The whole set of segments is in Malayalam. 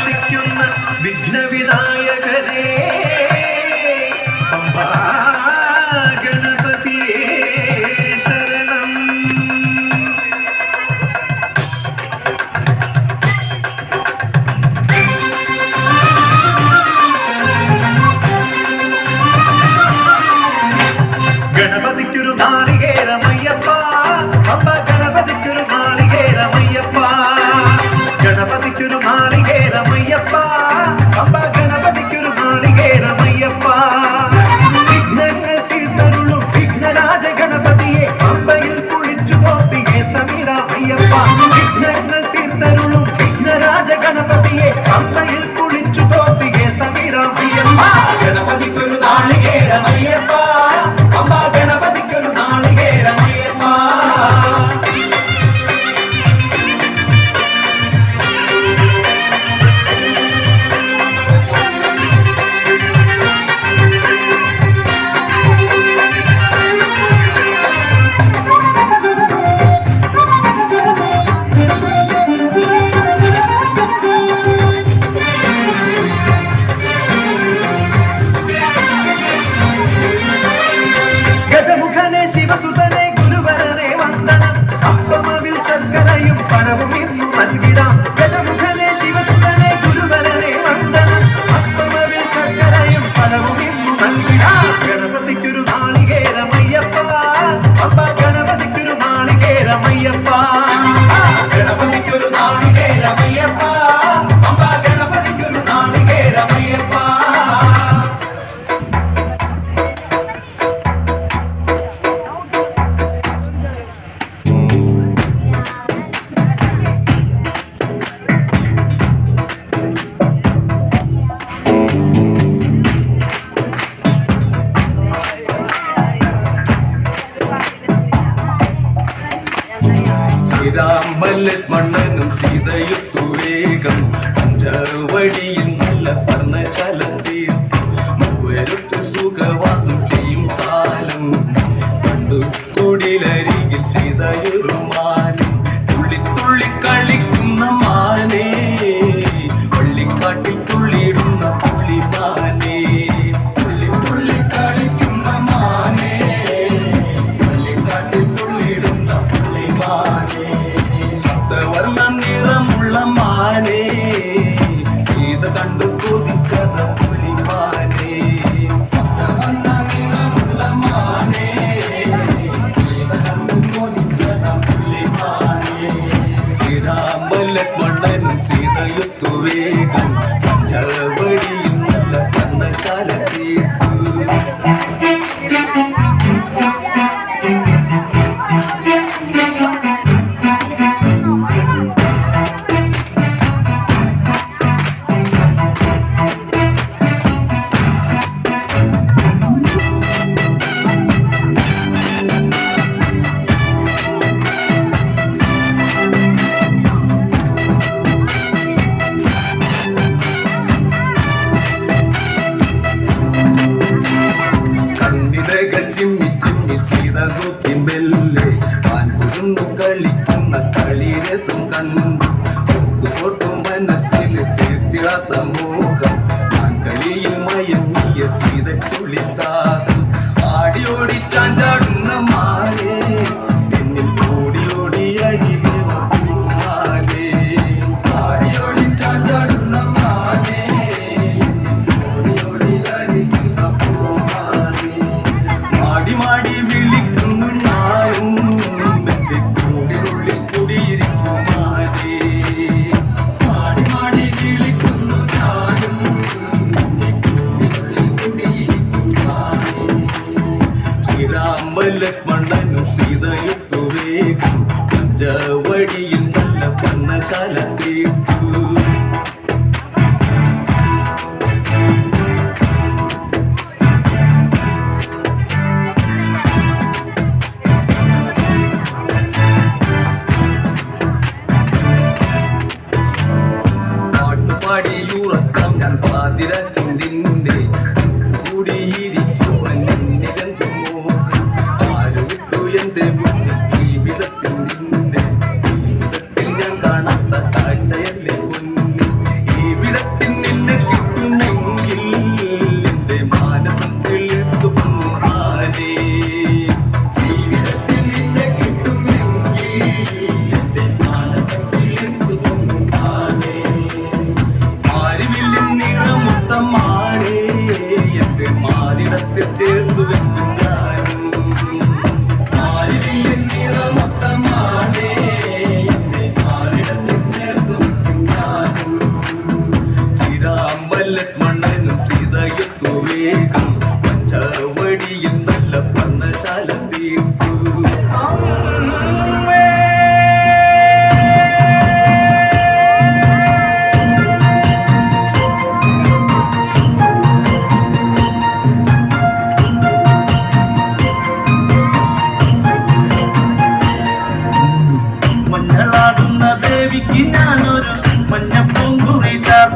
വസിക്കുന്ന വിഘ്നവിനായകനേ പമ്പാ ഗണപതിയേ ശരണം. ഗണപതിക്കൊരു നാളികേരമയ്യപ്പ, പമ്പ ഗണപതിക്കൊരു നാളികേരമയ്യപ്പ, ഗണപതിക്കൊരു നാളികേരമയ്യപ്പ, പമ്പ ഗണപതിക്കൊരു നാളികേരമയ്യപ്പ. വിഘ്നങ്ങൾ തീർത്തരുളും വിഘ്നരാജ ഗണപതിയെ പമ്പയിൽ കുളിച്ചു പോത്തിയെ സമീരാമയ്യപ്പ. വിഘ്നങ്ങൾ തീർത്തരുളും വിഘ്നരാജ ഗണപതിയെ പമ്പയിൽ കുളിച്ചു പോത്തിയെ സമീരാമയ്യപ്പ. ഗണപതിക്കൊരു നാളികേരമയ്യപ്പ, പമ്പ ഗണപതിക്കൊരു നാളികേരമയ്യപ്പ. ശിവസുതനെ ഗുരുവരനെ വന്ദനം, അപ്പമവിൽ ശർക്കരയും പണവും ഇന്നു നൽകിടാം. ഗജമുഖനെ ശിവസുതനെ ഗുരുവരനെ വന്ദനം, അപ്പമവിൽ ശർക്കരയും പണവും ഇന്നു നൽകിടാം. ഗണപതിക്കൊരു നാളികേരമയ്യപ്പ, പമ്പ ഗണപതിക്കൊരു നാളികേരമയ്യപ്പ, ഗണപതിക്കൊരു നാളികേരമയ്യപ്പ, പമ്പ ഗണപതിക്കൊരു നാളികേരമയ്യപ്പ. ശ്രീരാമലക്ഷ്മണനും സീതയുത്തു വേഗം പഞ്ചവടിയിൽ നല്ല പർണശാല തീർത്ത് മൂവരുത്ത് സുഖവാസം ചെയ്യും കാലം കണ്ടു കുടിലരികിൽ സീതയൊരു മാനും തുള്ളി തുള്ളി കളിക്കുന്ന മാനേ പള്ളിക്കാട്ടിൽ തുള്ളിയിടുന്ന പുള്ളിമാനേ തുള്ളി തുള്ളി കളിക്കുന്ന മാനേ പള്ളിക്കാട്ടിൽ തുള്ളിയിടുന്ന പുള്ളിമാനേ സപ്തവർണ്ണ നിറമുള്ള മാനേ സീത കണ്ടു കൊതിക്കഥ പുലിമാനേ സപ്തവർണ്ണ നിറമുള്ള മാനേ സീത കണ്ടു കൊതിച്ചത പുലിമാനേ. ശ്രീരാമലക്ഷ്മണനും സീതയൊത്തു വേഗം പഞ്ചവടിയിൽ നല്ല പർണശാല തീർത്തു. ചിമ്മി ചിമ്മി സീത നോക്കി മെല്ലെ പാൻകുരുന്നു കളിക്കുന്ന കളിരസം കണ്ടു ഒത്തുപോട്ടും മനസ്സിൽ തീർത്തിടാത്ത മോഹം കളിയിൽ മയങ്ങിയ സീതക്കുളിത്താകം ആടിയോടി ചാഞ്ചാടുന്ന മാനേ എന്നിൽ ഓടിയോടി അരികെ മാനേ ആടിയോടി ചാഞ്ചാടുന്ന മാനേ ഓടിയോടി അരികെ മാടി മാടി വിളിക്കുന്നു ഞാനും എന്റെ കൂടിനുള്ളിൽ കുടിയിരിക്കുമാനേ മാടി മാടി വിളിക്കുന്നു ഞാനും എന്റെ കൂടിനുള്ളിൽ കുടിയിരിക്കുമാനേ. ശ്രീരാമലക്ഷ്മണനും സീതയൊത്തു വേഗം പഞ്ചവടിയിൽ നല്ല പർണശാല തീർത്തു. പാടിയുറക്കം ഞാൻ പാതിരക്കും നിന്നെ കൂടിയിരിക്കുവാൻ നിന്നിലെന്ത് മോഹം ആര് വിട്ടു എന്റെ മുന്നിൽ ജീവിതത്തിൽ നിന്നെ ജീവിതത്തിൽ ഞാൻ കാണാത്ത കാഴ്ചയല്ലേ പൊന്നു ഇവിടെ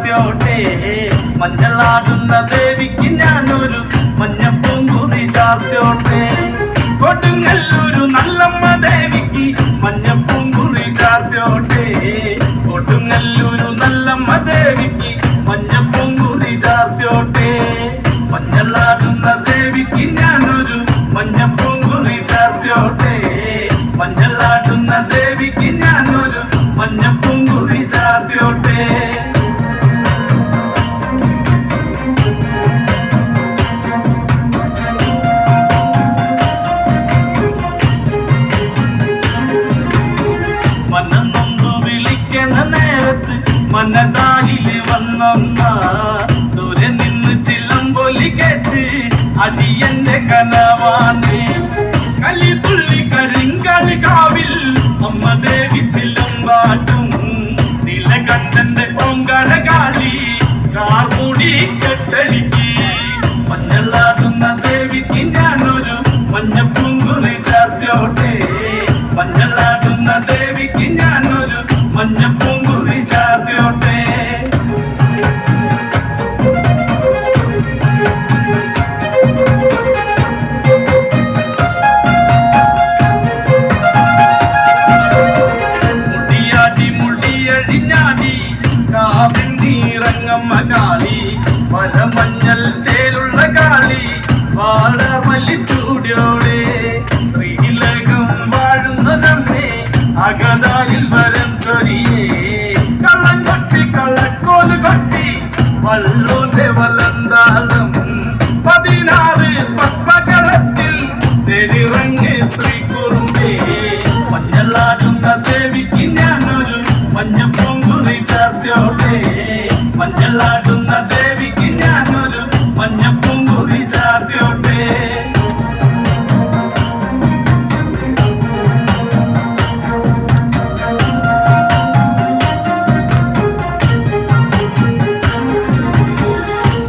ചാർത്തിയോട്ടെ മഞ്ഞളാടുന്ന ദേവിക്ക് ഞാനൊരു മഞ്ഞപ്പൂങ്കുറി ചാർത്തിയോട്ടെ കൊടുങ്ങല്ലൂരു നല്ലമ്മ ദേവിക്ക് മഞ്ഞപ്പൂങ്കുറി ചാർത്തിയോട്ടെ കൊടുങ്ങല്ലൂരു നല്ലമ്മ ദേവിക്ക് മഞ്ഞപ്പൂങ്കുറി ചാർത്തിയോട്ടെ മഞ്ഞളാടുന്ന ദേവിക്ക് ഞാനൊരു മഞ്ഞപ്പൂങ്കുറി ചാർത്തിയോട്ടെ മഞ്ഞളാടുന്ന ദേവിക്ക് ഞാനൊരു മഞ്ഞപ്പൂങ്കുറി ചാർത്തിയോട്ടെ മനന്നൊന്നു വിളിക്കണ നേരത്ത് മനതാലില് വന്നൊന്ന ദൂരെ നിന്ന് ചിലമ്പൊലി കേട്ട് അടിയന്റെ കനവാണ് കലി തുള്ളി കരിങ്കാലി കാവിൽ അമ്മ ദേവി ചിലമ്പാട്ടും നീലകണ്ഠന്റെ ഓങ്കാര കാളി കാർമൂടി കെട്ടടിക്ക് മഞ്ഞളാടുന്ന ദേവിക്ക് ഞാനൊരു മഞ്ഞപ്പൂങ്കുറി ചാർത്തിയോട്ടെ മഞ്ഞളാടുന്ന ദേവിക്ക് ഞാനൊരു മഞ്ഞപ്പൂങ്കുറി ചാർത്തിയോട്ടെ കാളി മരമഞ്ഞൽ ചേലുള്ള കാളി വാഴമല്ലിച്ചൂടിയോടെ ശ്രീലകം വാഴുന്നതമ്മേ അകതായിൽ വരം ചൊരിയേ കള്ളം കൊട്ടി കള്ളക്കോല് കൊട്ടി വള്ളോന്റെ വലന്താളം 16 പപ്പകളത്തിൽ തെരിറങ്ങ് ശ്രീകുറുമ്പേ മഞ്ഞളാടുന്ന ദേവിക്ക് ഞാനൊരു മഞ്ഞപ്പൂങ്കുറി ചാർത്തിയോട്ടെ മഞ്ഞളാടുന്ന ദേവിക്ക് ഞാനൊരു മഞ്ഞപ്പൂങ്കുറി ചാർത്തിയോട്ടെ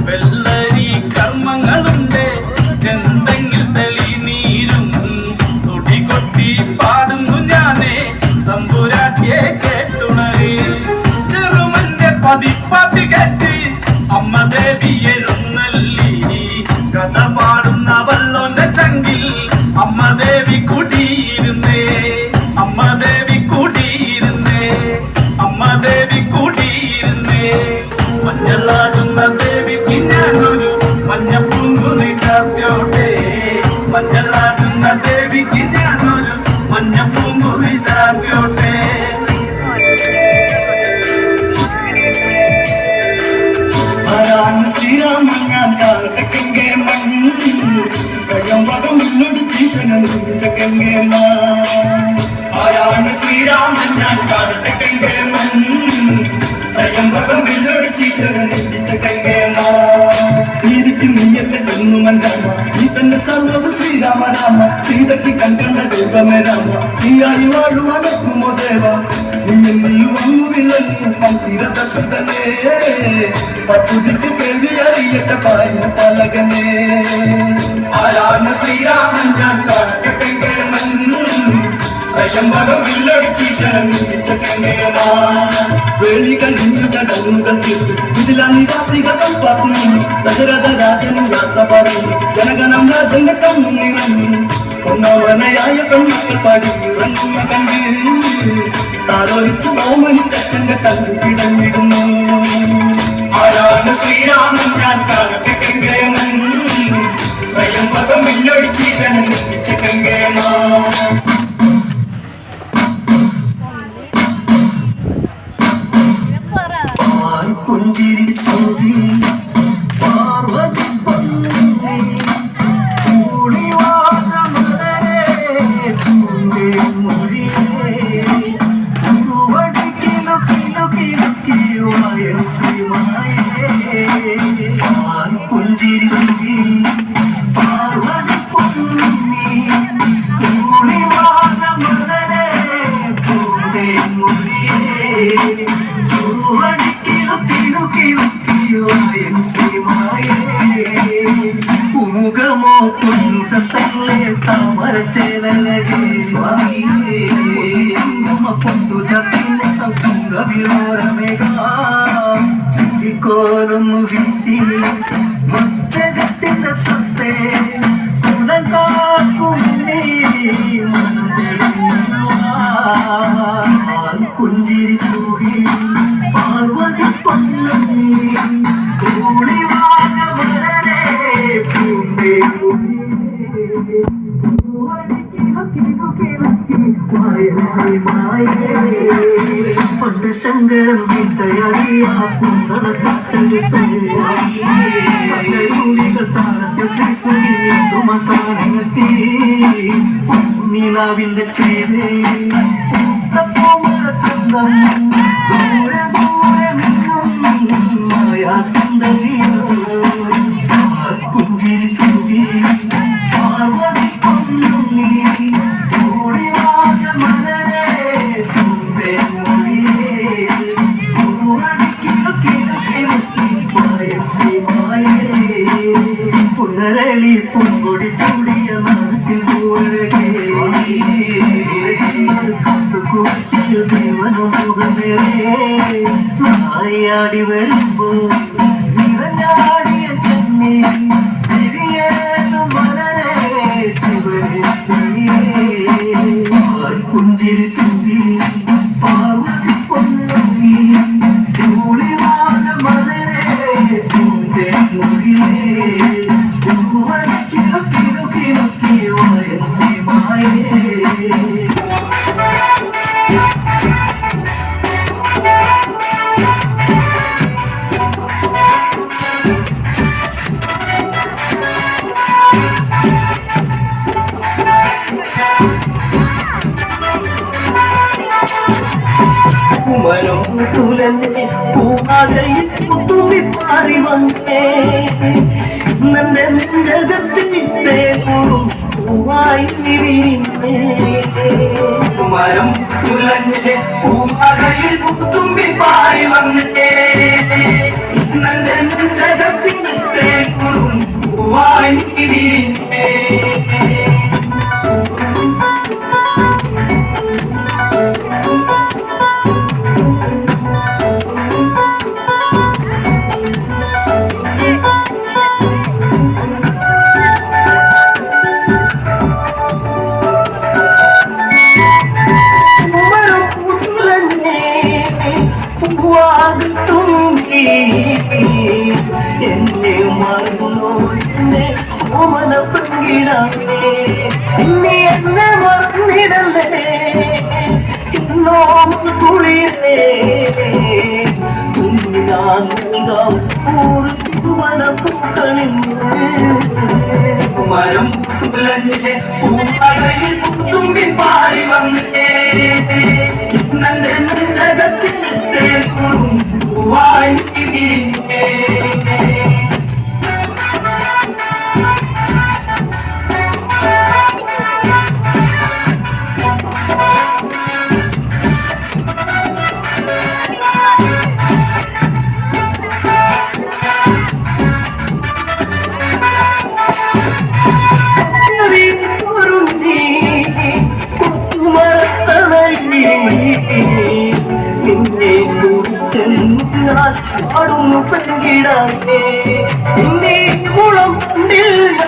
വെള്ളരി കർമ്മങ്ങളുണ്ട് ചെന്തെങ്കിൽ തെളി നീരും തുടികൊട്ടി പാടുന്നു ഞാനേ തമ്പുരാട്ടിയെ കേട്ടുണരേ പതിപ്പതി കേട്ട് അമ്മ ദേവി എഴുന്നള്ളി കഥ പാടുന്ന വല്ലോന്റെ ചങ്കിൽ അമ്മ ദേവി കുടിയിരുന്നേ അമ്മ ദേവി കുടിയിരുന്നേ അമ്മ ദേവി കുടിയിരുന്നേ മഞ്ഞളാടുന്ന ദേവിക്ക് ഞാനൊരു മഞ്ഞപ്പൂങ്കുറി ചാർത്തിയോട്ടെ മഞ്ഞളാടുന്ന ദേവിക്ക് ഞാനൊരു മഞ്ഞപ്പൂങ്കുറി ചാർത്തിയോട്ടെ ശ്രീരാമൻ ഞാൻ കാലത്തെങ്കെ മഞ്ഞം മുന്നോട്ട് ഭീഷണം ചക്കെങ്കെ ആരാണ് ശ്രീരാമൻ ഞാൻ കാലത്തെങ്കെ മഞ്ഞം മുന്നോട്ട് ഭീഷണം ചക്കെങ്കെ നീതിക്ക് നീയല്ല എന്നുമൻ രാമ നീ തന്നെ സർവ്വത് ശ്രീരാമ രാമ സീതയ്ക്ക് കണ്ട ദൈവമേ രാമ ശ്രീയായി വാഴുവാനൊക്കുമോ ദേവ നീ എന്നിൽ വന്നു വിളഞ്ഞു പന്തിരതന്നെ പത്തുതിക്ക് കേൾവി അറിയട്ടെ പറയുന്ന പലകനെ ആരാണ് ശ്രീരാമൻ ഞാൻ കാലത്തെങ്കെ മഞ്ഞം വില്ലടിച്ചീശനം ചക്കെങ്കേമാ വേളികൾ ഹിന്ദു ചടങ്ങുകൾ തീർത്തു ഇതിലാ നിവാസികൾ പാർക്കുന്നു ദശരഥ രാജനും യാത്ര പറഞ്ഞു ജനഗണം രാജന്റെ കണ്ണു നിറഞ്ഞു ഒന്നവനയായ പെൺമക്കൾ പാടി ഇറങ്ങുന്ന കണ്ടിൽ താലോലിച്ചു ഓമനിച്ചന്റെ ചങ്കു പിടഞ്ഞിടുന്നു ആരാണ് ശ്രീരാമൻ ഞാൻ കാലത്തെങ്കെ മഞ്ഞം വില്ലടിച്ചീശനം ചക്കെങ്കേമാ പുഞ്ചിരിച്ചോടി പാർവതി പൊന്നേ കൂളിവാഴമലരേ പൂവേ മൊഴിയേ പൂവടി കിലു കിലു കിലുക്കിയുമായ ശ്രീമായേ പുഞ്ചിരിച്ചോടി പാർവതി പൊന്നേ കൂളിവാഴമലരേ പൂവേ മൊഴിയേ പൂവടി മുഖമോ കുഞ്ചസല്ലേ താമര ചേലകേ സ്വാമി പൊട്ടു ചത്തിലെ വിരോരമേകാ കോലൊന്നു വീശി ഒറ്റകത്തിന്റെ സത്തേ ഉണക്കാക്കുന്നേ പുഞ്ചിരി തൂകി പാർവതി പൊന്നീ പണ്ട് ശങ്കരൻ നീലാവിന്റെ ചേരേ ചന്തം ദൂരെ ദൂരെ മായാ സുന്ദരിയോ പുഞ്ചിരി തൂകി പാർവതി പൊന്നീ പുനരളി പൊങ്കൊടി ചൂടിയ നാട്ടിൽ ാടി വരുമ്പോ നിറഞ്ഞാടിയ ചെന്നി വളരെ ശിവനെ പുഞ്ചിരി ചൂടി പാർവതി പൊന്നീ ചൂളിവാന മലരെ തൂന്റെ മൊഴിയേ മരം തുലഞ്ഞേ പൂവാകയിൽ പുത്തുമ്പി പാറി വന്നേ നന്റെ നെഞ്ചകത്തിട്ടേ പൂവായി വിരിഞ്ഞേ മരം തുലഞ്ഞേ പൂവാകയിൽ പുത്തുമ്പി പാറി വന്നേ നന്റെ നെഞ്ചകത്തിട്ടേ പൂവായി വിരിഞ്ഞേ എന്നെ മറന്നോ എന്നെ ഓമന പങ്കിടേ എന്നെ എന്നെ മറന്നിടല്ലേ ഇന്നോമ കുളിരേ കുഞ്ഞിനാൻ നൽകാം പൂർവന പൂക്കളിന്ന് മരം തുലഞ്ഞേ പൂവാകയിൽ പുത്തുമ്പി പാറി വന്നേ നന്റെ നെഞ്ചകത്തിട്ടേ പൂവായി വിരിഞ്ഞേ നിന്നെ പാടുന്നു പെങ്കിടേ നിന്നെ മുളം കണ്ടില്ല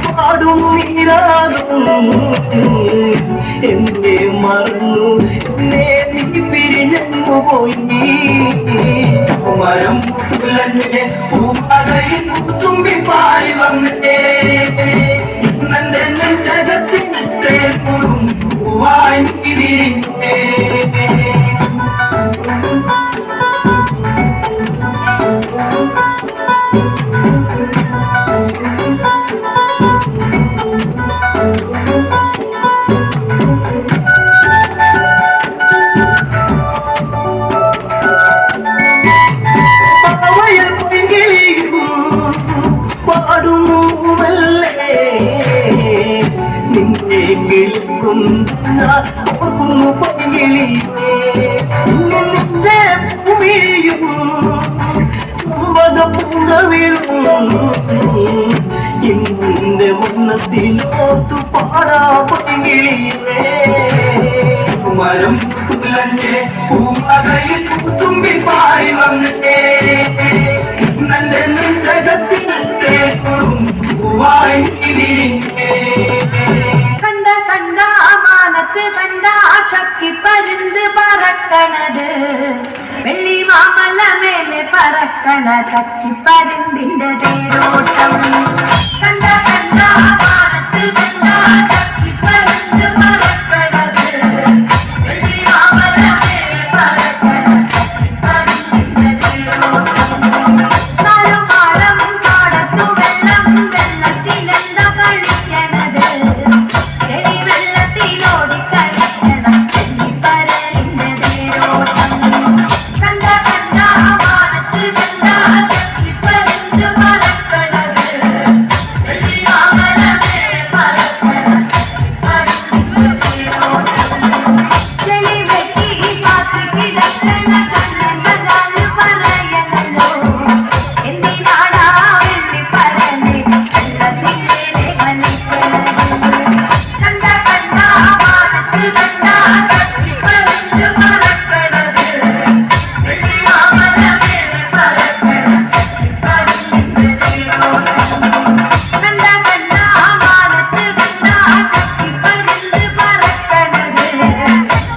പാടും നീരാകും എന്നെ മറന്നു എന്നെ നീ പിരിഞ്ഞു പോയി മരം തുലഞ്ഞേ പൂവാകയിൽ പുത്തുമ്പി പാറി വന്നേ നന്റെ നെഞ്ചകത്തിട്ടേ പൂവായി വിരിഞ്ഞേ എന്റെ മനസ്സിലോർത്തു പാടാ പൊങ്ങിളിയേ മരം തുലഞ്ഞേ പൂവാകയിൽ പുത്തുമ്പി പാറി വന്നേ പൂവായി വിരിഞ്ഞേ കണ്ട കണ്ട മാനത്ത് കണ്ട ചക്കി പരുന്ത് പറക്കണത് വെള്ളി മാമല മേലെ പറക്കണ ചക്കി പരുന്തിന്റെ തേരോട്ടം കണ്ട കണ്ട മാനത്ത് കണ്ട ചക്കി പരുന്ത് പറക്കണത് വെള്ളി മാമല മേലെ പറക്കണ ചക്കി പരുന്തിന്റെ തേരോട്ടം നാലു പാടം പാടത്തു വെള്ളം വെള്ളത്തിലെന്താ കളിക്കണത് ചെടി വെള്ളത്തിലോടി കളിക്കണം ചെന്നിപ്പരലിന്റെ തേരോട്ടം കണ്ട കണ്ട മാനത്ത് കണ്ട ചക്കിപ്പരുന്ത് പറക്കണത് വെള്ളി മാമല മേലെ പറക്കണ ചക്കിപ്പരുന്തിന്റെ തേരോട്ടം ചെളി വെട്ടി പാത്തി കിടക്കണ കണ്ണന്റെ കാല് പറയണല്ലോ എന്തിനാടാ വെള്ളി പരനെ വെള്ളത്തിലെ കളിക്കണത് കണ്ട കണ്ട മാനത്ത് കണ്ട ചക്കിപ്പരുന്ത് പറക്കണത് വെള്ളി മാമല മേലെ പറക്കണ ചക്കിപ്പരുന്തിന്റെ തേരോട്ടം കണ്ട കണ്ട മാനത്ത് കണ്ട ചക്കിപ്പരുന്ത് പറക്കണത്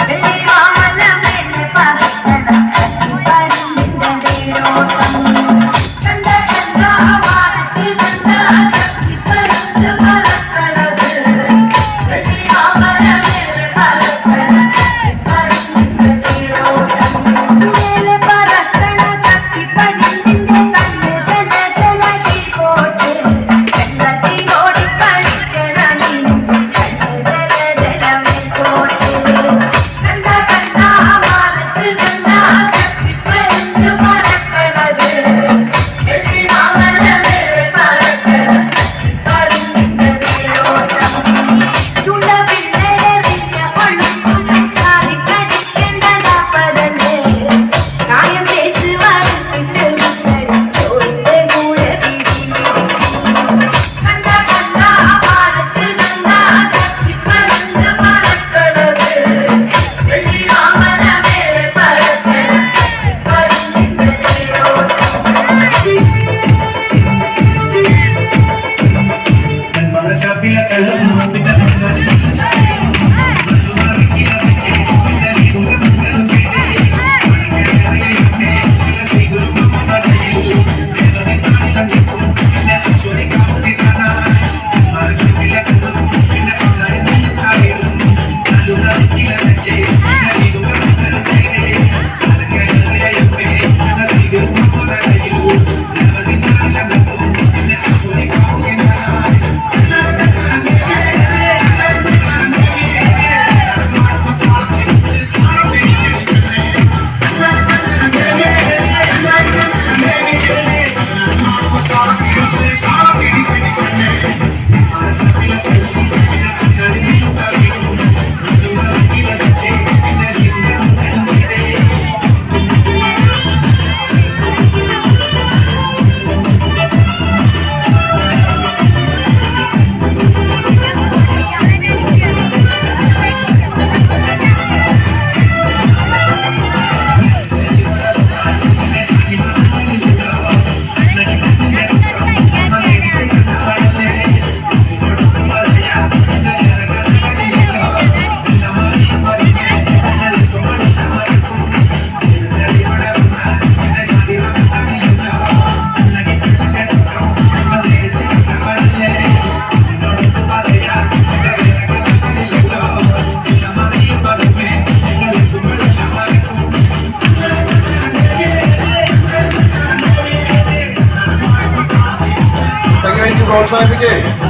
വെള്ളി മാമല മേലെ പറക്കണ ചക്കിപ്പരുന്തിന്റെ തേരോട്ടം കണ്ട കണ്ട മാനത്ത് കണ്ട ചക്കിപ്പരുന്ത് പറക്കണത് വെള്ളി മാമല മേലെ പറക്കണ ചക്കിപ്പരുന്തിന്റെ തേരോട്ടം മേലെ പറക്കണ ചക്കിപ്പരുന്തിന്റെ കണ്ണ് ജല ജല കീഴ്പോട്ട് വെള്ളത്തിലോടി കളിക്കണ മീനിന്റെ കണ്ണ് ജല ജല മേൽപോട്ട് കണ്ട കണ്ട മാനത്ത് കണ്ട ചക്കിപ്പരുന്ത് പറക്കണത് വെള്ളി മാമല മേലെ പറക്കണ ചക്കിപ്പരുന്തിന്റെ തേരോട്ടം ചുണ്ട പിള്ളേരെറിഞ്ഞ കൊള്ളും കാലിക്കടിക്കേണ്ട നാപ്പതല്ലേ കായം തേച്ച് വളർത്തിട്ട് മുത്തരും ചോറിന്റെ കൂടെ കണ്ട കണ്ട മാനത്ത് കണ്ട ചക്കിപ്പരുന്ത് പറക്കണത് വെള്ളി മാമല മേലെ പറക്കണ ചക്കിപ്പരുന്തിന്റെ തേരോട്ടം പ്രോത്സാഹിപ്പിക്കേ